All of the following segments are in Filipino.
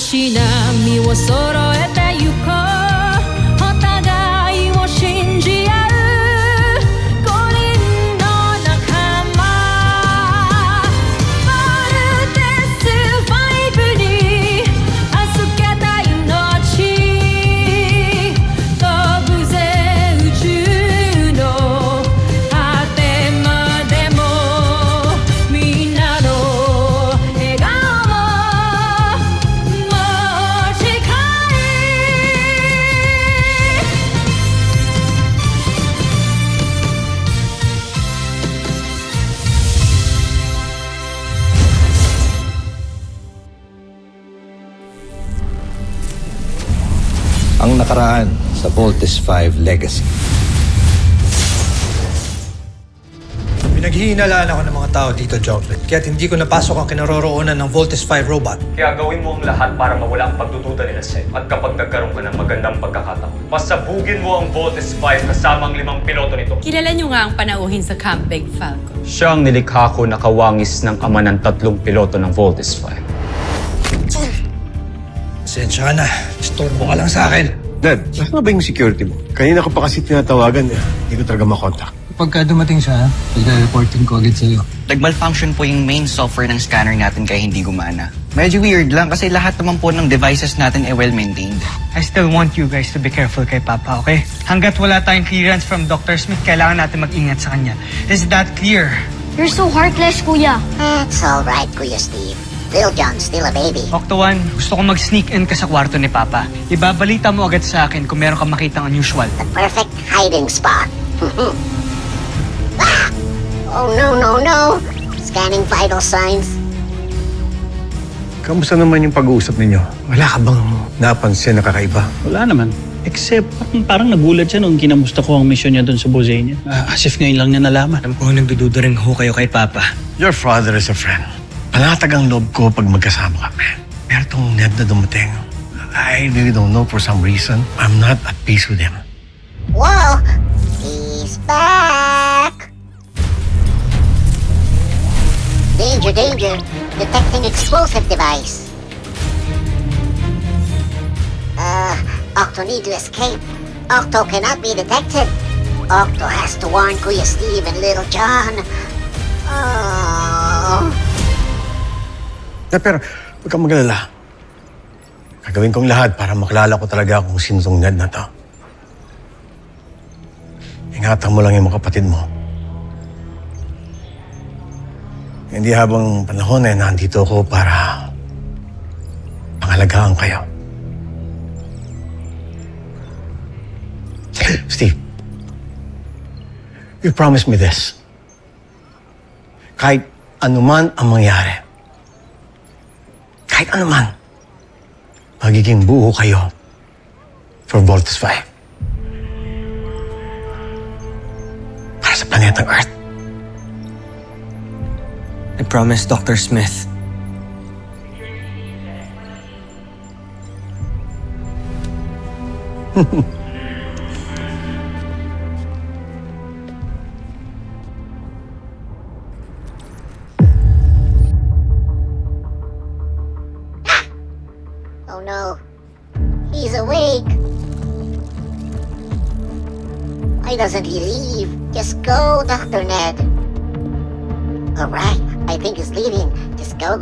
し波を揃えてゆこうお互いを信じ合う五人の仲間ボルテス5に預けた命飛ぶぜ宇宙の果てまでもみんなの笑顔持ち帰Ang nakaraan sa Voltes 5 Legacy. Pinaghihinalaan ako ng mga tao dito, Jocelyn. Kaya't hindi ko napasok ang kinaroroonan ng Voltes 5 robot. Kaya gawin mo ang lahat para mawala ang pagdududa nila sa'yo. At kapag nagkaroon ka ng magandang pagkakataon, pasabugin mo ang Voltes 5 kasama ang 5 piloto nito. Kilala niyo nga ang panauhin sa Camp Big Falcon. Siya ang nilikha ko na kawangis ng ama ng 3 piloto ng Voltes 5. Pasensya ka na. Istorbo ka lang sa akin. Dad, nasaan ba yung security mo? Kanina ko pa kasi tinatawagan eh. Hindi ko talaga makontak. Pagka dumating siya, pagka-reporting ko agad sa'yo. Nag-malfunction po yung main software ng scanner natin kaya hindi gumana. Medyo weird lang kasi lahat naman po ng devices natin ay well-maintained. I still want you guys to be careful kay Papa, okay? Hanggat wala tayong clearance from Dr. Smith, kailangan natin mag-ingat sa kanya. Is that clear? You're so heartless, Kuya. That's all right, Kuya Steve. Little John's still a baby. Octo One, gusto ko mag-sneak in ka sa kwarto ni Papa. Ibabalita mo agad sa akin kung meron kang makitang unusual. The perfect hiding spot. Ah! Oh, no. Scanning vital signs. Kamusta naman yung pag-uusap ninyo? Wala ka bang napansin na kakaiba? Wala naman. Except, parang nagulat siya nung kinamusta ko ang mission niya doon sa Bosnia. As if ngayon lang niya nalaman. Alam ko nagdududa rin ho kayo kay Papa. Your father is a friend. Panatag ang loob ko pag magkasama kami. Pero itong Ned na dumating, I really don't know for some reason. I'm not at peace with him. Whoa! He's back! Danger. Detecting explosive device. Octo need to escape. Octo cannot be detected. Octo has to warn Kuya Steve and Little John. Oh... Pero huwag kang magalala. Gagawin kong lahat para makilala ko talaga kung sino tong Ned na to. Ingatan mo lang yung mga kapatid mo. Hindi habang panahon ay nandito ako para pangalagaan kayo. Steve, you promised me this. Kahit anuman ang mangyari, kahit ano man, magiging buo kayo for Voltes 5. Para sa planetang Earth. I promise, Dr. Smith. Oh no. He's awake. Why doesn't he leave? Just go, Dr. Ned. Alright, I think he's leaving. Just go.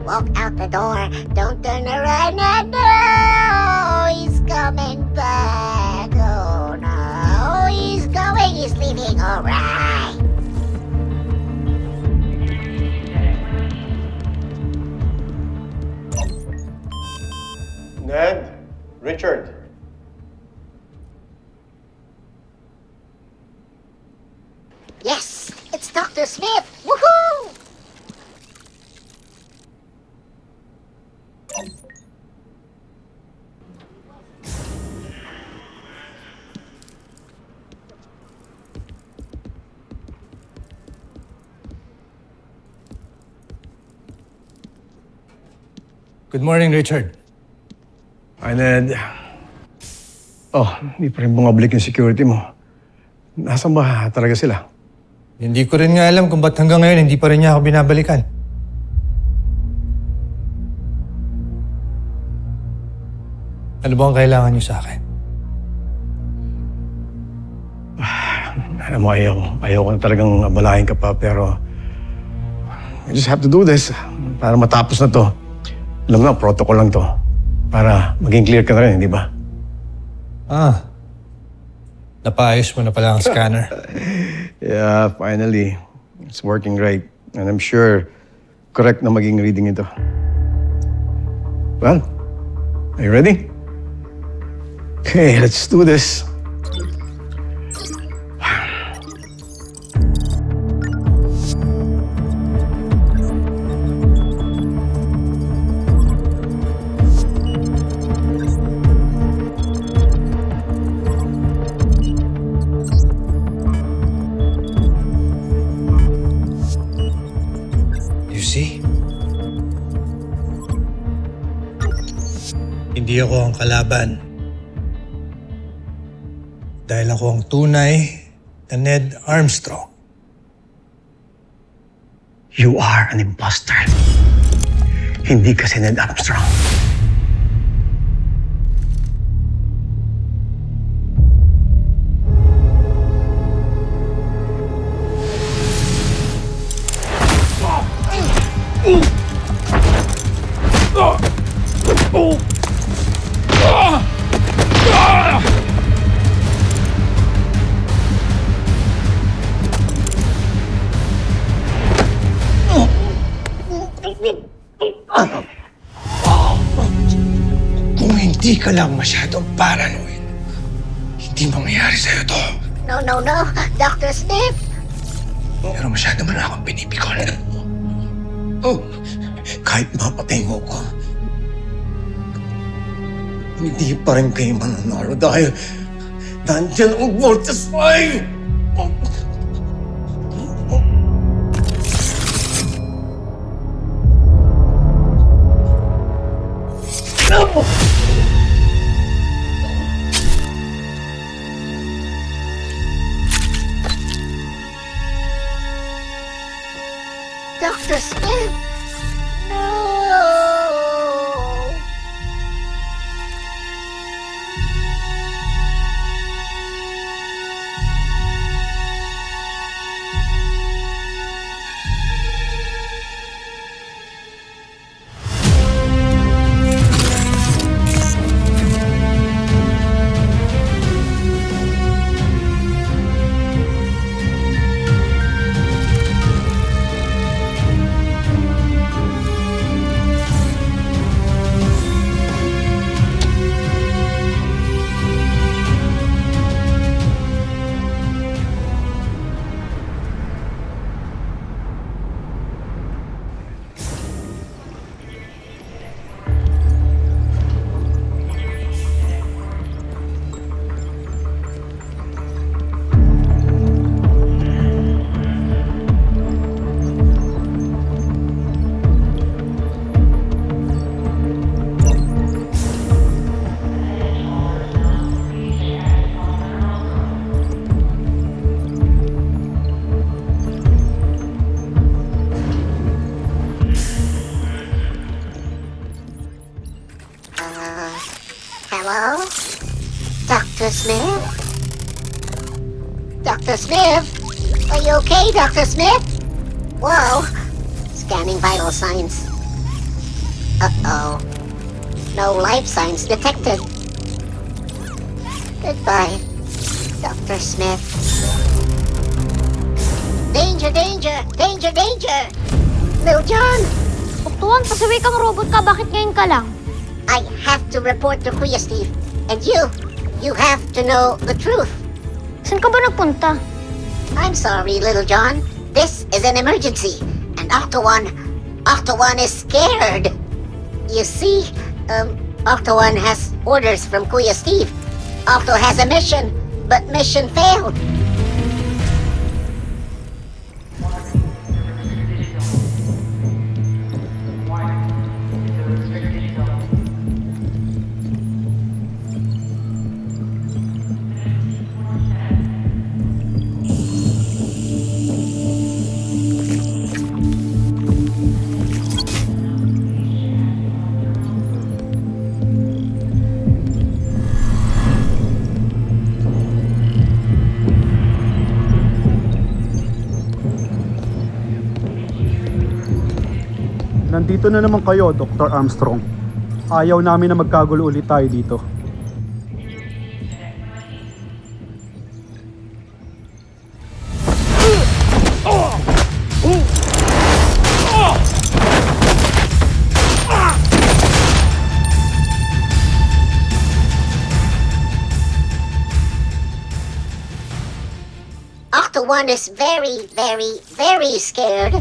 Walk out the door. Don't turn around. No! He's coming back. Oh no. He's going. He's leaving. Alright. Ned, Richard. Yes, it's Dr. Smith. Woohoo! Good morning, Richard. Hi, Ned. Oh, hindi pa rin bumabalik yung security mo. Nasaan ba talaga sila? Hindi ko rin nga alam kung ba't hanggang ngayon hindi pa rin niya ako binabalikan. Ano ba ang kailangan niyo sa akin? Alam mo, ayaw ko na talagang abalahin ka pa, pero I just have to do this para matapos na to. Alam mo na, protocol lang to. Para maging clear ka na rin, di ba? Napaayos mo na pala ang scanner. Yeah, finally. It's working great. And I'm sure correct na maging reading ito. Well, are you ready? Okay, let's do this. You see? Hindi ako ang kalaban. Dahil ako ang tunay na Ned Armstrong. You are an imposter. Hindi ka si Ned Armstrong. Kung hindi ka lang masyadong paranoid, hindi mangyayari sa'yo to. No, no, no. Dr. Smith! Pero masyado mo na akong pinipikon. Kahit mapatay mo ko, hindi pa rin kayo mananalo dahil nandyan ang Voltes 5! Dr. Smith! No! Hello? Dr. Smith? Dr. Smith? Are you okay, Dr. Smith? Whoa. Scanning vital signs. Uh-oh. No life signs detected. Goodbye, Dr. Smith. Danger, danger! Danger, danger! Little John! Tuktuan, pasaway kang robot ka. Bakit ngayon ka lang? I have to report to Kuya Steve. And you have to know the truth. Saan ka ba nagpunta? I'm sorry, Little John. This is an emergency. And Octo-One is scared. You see, Octo-One has orders from Kuya Steve. Octo has a mission, but mission failed. Andito na naman kayo, Dr. Armstrong. Ayaw namin na magkagulo ulit tayo dito. Octo-1 is very, very, very scared.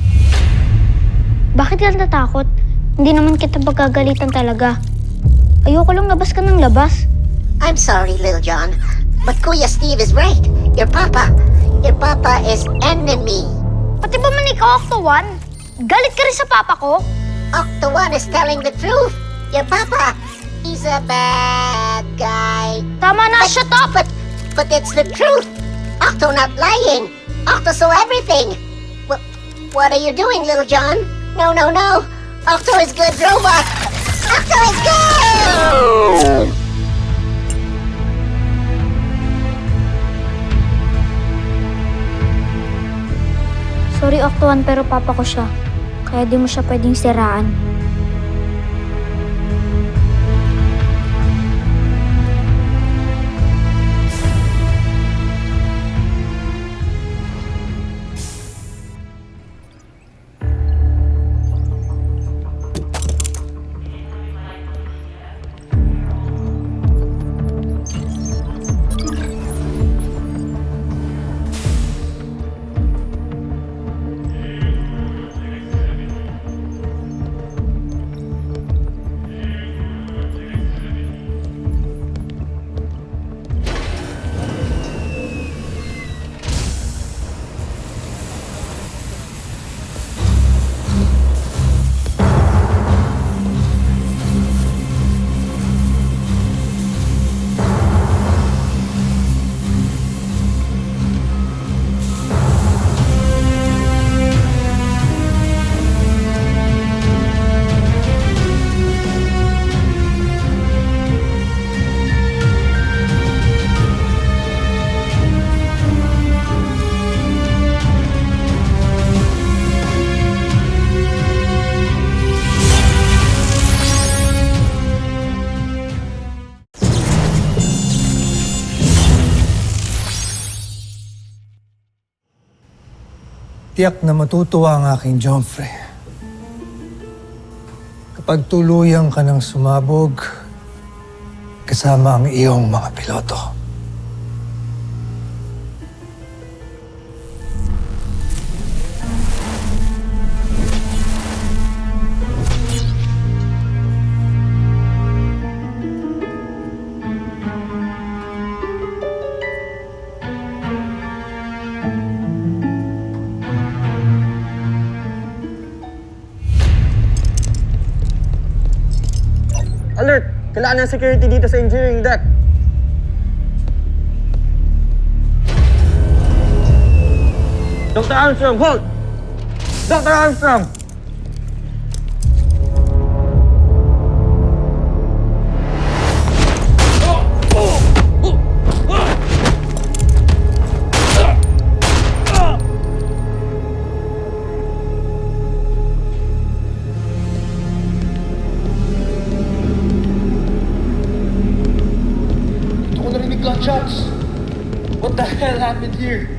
Bakit ka natakot? Hindi naman kita pagkagalitan talaga. Ayoko lang labas ka ng labas. I'm sorry, Lil John, but Kuya Steve is right. Your papa is enemy. Pati ba man ikaw, Octo-1? Galit ka rin sa papa ko? Octo-1 is telling the truth. Your papa, he's a bad guy. Tama na, shut up! But it's the truth. Octo not lying. Octo saw everything. What are you doing, Little John? No. Octo is good robot. Octo is good! Sorry, Octo-1, pero papa ko siya. Kaya di mo siya pwedeng siraan. Tiyak na matutuwa ang aking Joffrey. Kapag tuluyan ka ng sumabog, kasama ang iyong mga piloto. Alert! Kailangan ng security dito sa engineering deck. Dr. Armstrong, hold! Dr. Armstrong! Gunshots! What the hell happened here?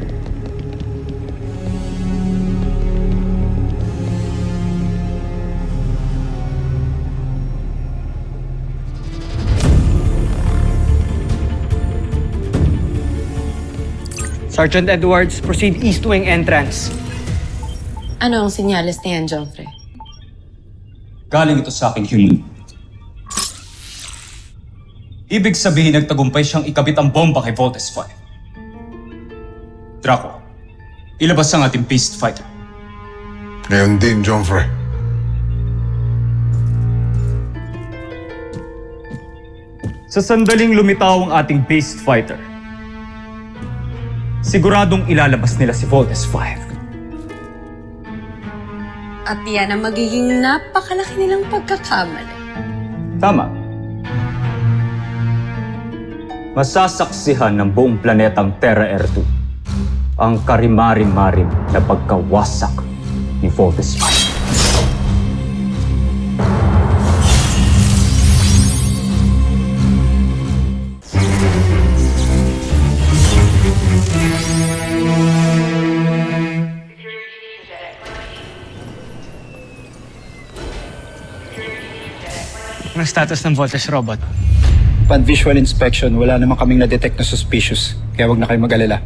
Sergeant Edwards, proceed east wing entrance. Ano ang sinyalis na yan, Joffrey? Galing ito sa aking human. Ibig sabihin nagtagumpay siyang ikabit ang bomba kay Voltes 5. Draco, ilabas ang ating beast fighter. Ngayon din, Joffrey. Sa sandaling lumitaw ang ating beast fighter, siguradong ilalabas nila si Voltes 5. At yan ang magiging napakalaki nilang pagkakamali. Tama. Masasaksihan ng buong planetang Terra Air 2 ang karimari-marim na pagkawasak ni Voltes 5. Anong status ng voltage robot? Upon visual inspection, wala naman kaming na-detect na suspicious, kaya wag na kayo mag-alala.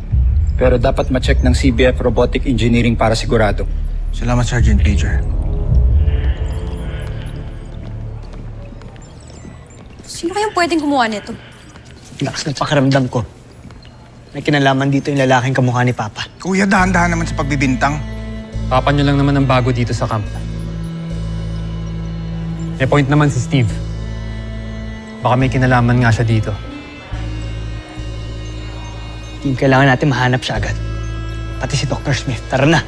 Pero dapat ma-check ng CBF Robotic Engineering para sigurado. Salamat, Sergeant Major. Sino kayang pwedeng gumawa nito? Lakas ng pakiramdam ko. May kinalaman dito yung lalaking kamukha ni Papa. Kuya, dahan-dahan naman sa pagbibintang. Papa niyo lang naman ang bago dito sa camp. May point naman si Steve. Baka may kinalaman nga siya dito. Team, kailangan natin mahanap siya agad. Pati si Dr. Smith. Tara na.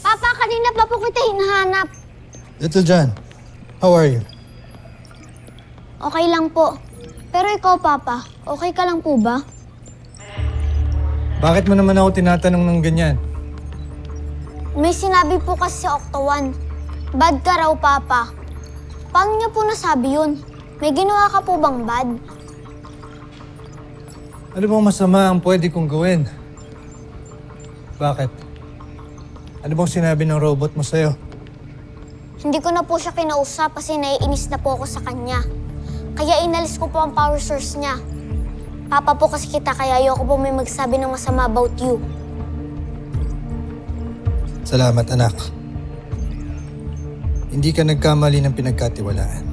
Papa, kanina pa po kita hinahanap. Little John, how are you? Okay lang po. Pero ikaw, Papa, okay ka lang po ba? Bakit mo naman ako tinatanong ng ganyan? May sinabi po kasi sa Octo 1. Bad ka raw, Papa. Paano niyo po nasabi yun? May ginawa ka po bang bad? Ano bang masama ang pwede kong gawin? Bakit? Ano bang sinabi ng robot mo sa'yo? Hindi ko na po siya kinausap kasi naiinis na po ako sa kanya. Kaya inalis ko po ang power source niya. Papa po kasi kita kaya ayoko po may magsabi ng masama about you. Salamat, anak. Hindi ka nagkamali ng pinagkatiwalaan.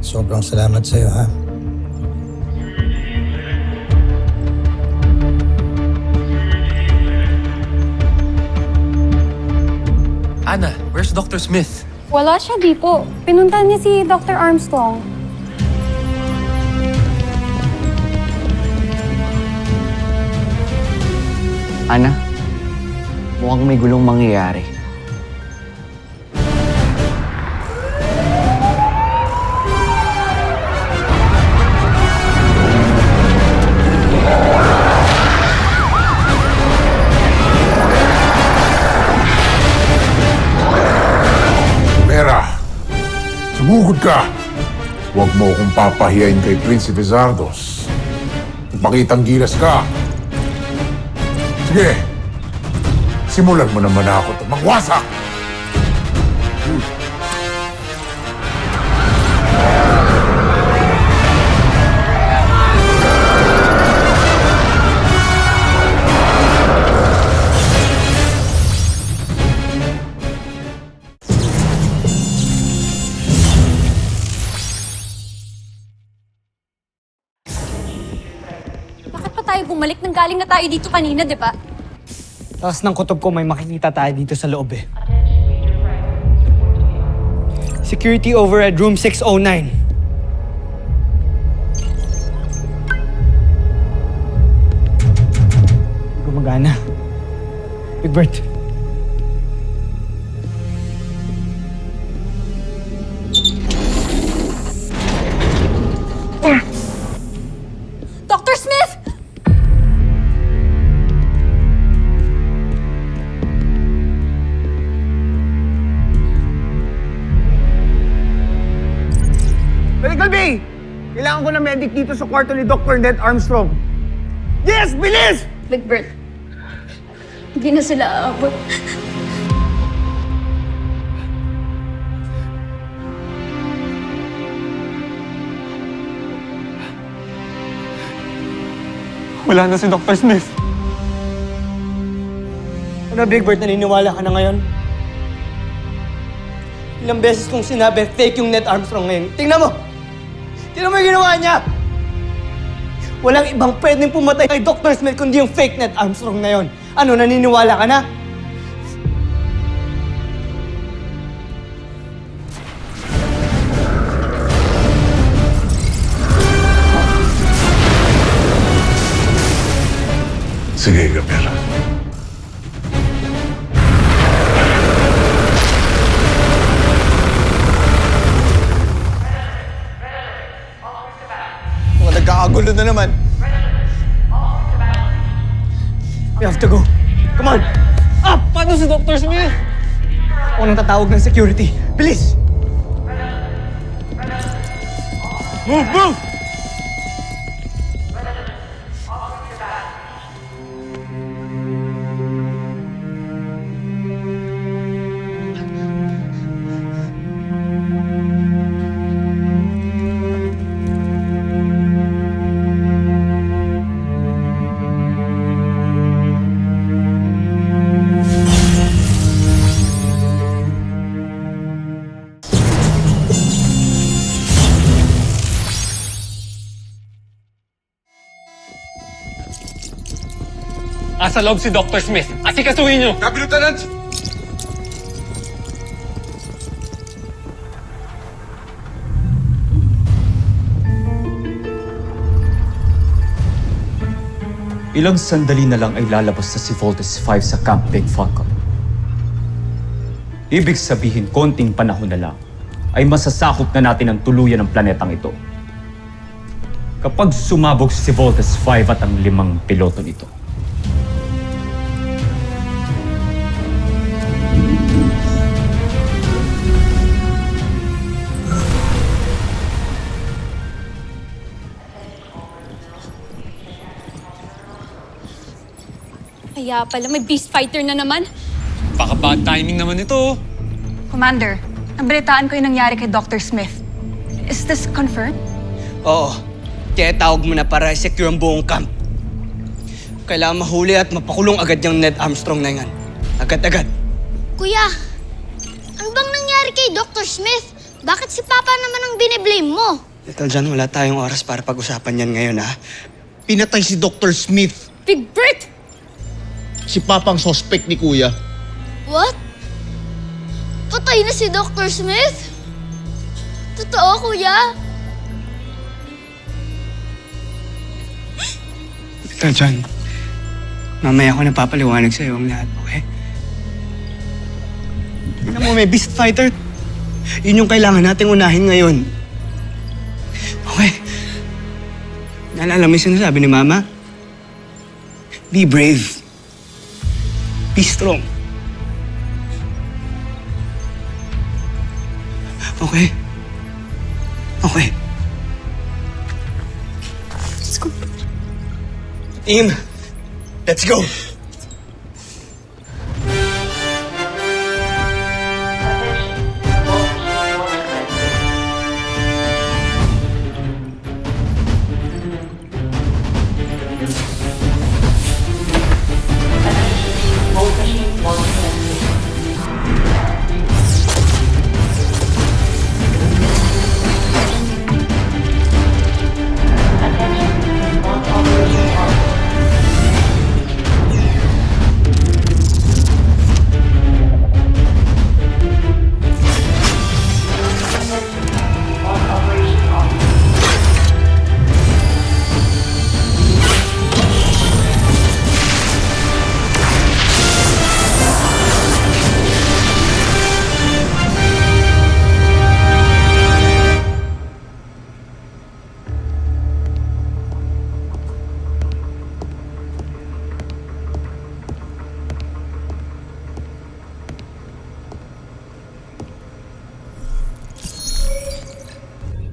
Sobrang salamat sa'yo, ha? Anna, where's Dr. Smith? Wala siya dito. Pinuntahan niya si Dr. Armstrong. Ana, mukhang may gulong mangyayari. Vera, sumugod ka. Huwag mo akong papahiyain kay Prinsipe Zardos. Magpakitang gilas ka. Sige, simulan mo naman ako magwasak! Bakit pa tayo bumalik? Nanggaling na tayo dito kanina, di ba? Taas ng kutob ko, may makikita tayo dito sa loob eh. Security overhead room 609. Gumagana. Big Bert. Dr. Smith! Medical Bay! Kailangan ko ng medic dito sa kwarto ni Dr. Ned Armstrong. Yes! Bilis! Big Bert, hindi na sila aabot. Wala na si Dr. Smith. Ano, Big Bert, naniniwala ka na ngayon? Ilang beses kong sinabi, fake yung Ned Armstrong ngayon. Tingnan mo! Tingnan mo yung ginawa niya! Walang ibang pwedeng pumatay kay Dr. Smith kundi yung fake Ned Armstrong na yun. Ano, naniniwala ka na? Sige, Gabriela. Nagkakagulo na naman. We have to go. Come on! Ah! Paano si Dr. Smith? Ako nang tatawag ng security. Bilis! Move! Move! Asa loob si Dr. Smith. Asikasuhin niyo! Copy, Lieutenant! Ilang sandali na lang ay lalabas na si Voltes 5 sa Camp Big Falcon. Ibig sabihin, konting panahon na lang ay masasakop na natin ang tuluyan ng planetang ito. Kapag sumabog si Voltes 5 at ang 5 piloto nito. Kaya pala may beast fighter na naman. Baka bad timing naman ito. Commander, nabalitaan ko yung nangyari kay Dr. Smith. Is this confirmed? Oo. Kaya tawag mo na para i-secure ang buong camp. Kailangan mahuli at mapakulong agad yung Ned Armstrong na yan. Agad-agad. Kuya, ano bang nangyari kay Dr. Smith? Bakit si Papa naman ang biniblame mo? Little John, wala tayong oras para pag-usapan yan ngayon, ha? Pinatay si Dr. Smith. Big Brick! Si Papa ang suspect ni Kuya. What? Patay na si Dr. Smith? Totoo, Kuya? Little John, mamaya ko napapaliwanag sa'yo ang lahat, okay? Tignan mo, may beast fighter. Yun yung kailangan nating unahin ngayon. Okay. Naalala mo yung sinasabi ni Mama? Be brave. Be strong. Okay? Okay. Let's go. Team, let's go.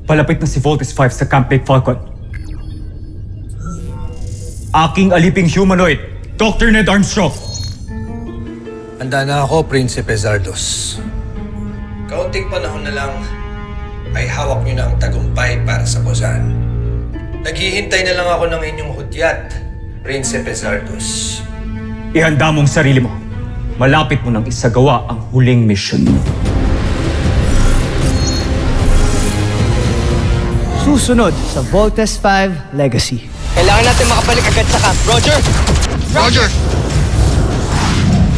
Palapit na si Voltes 5 sa Camp Big Falcon. Aking aliping humanoid, Dr. Ned Armstrong. Handa na ako, Prinsipe Zardos. Kaunting panahon na lang ay hawak niyo na ang tagumpay para sa Bozan. Naghihintay na lang ako ng inyong hudyat, Prinsipe Zardos. Ihanda mong sarili mo. Malapit mo nang isagawa ang huling mission. Susunod sa Voltes 5 Legacy. Kailangan natin makabalik agad sa camp. Roger! Roger!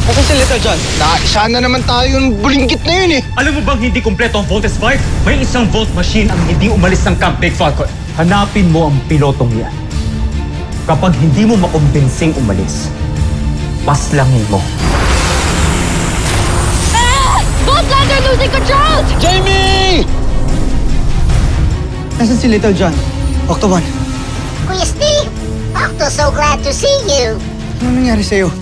Nasaan si Little John? Naisa na naman tayo yung bulinggit na yun eh. Alam mo bang hindi kumpleto ang Voltes 5? May isang Volt machine ang hindi umalis ng Camp Big Falcon. Hanapin mo ang pilotong yan. Kapag hindi mo makumbinsing umalis, paslangin mo. Both lads are losing control! Jamie! Nasaan si Little John? Octo 1. Kuya Steve, Octo, so glad to see you. Ano nangyari sa'yo?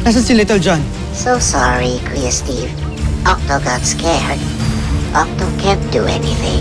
Nasaan si Little John? So sorry, Kuya Steve. Octo got scared. Octo can't do anything.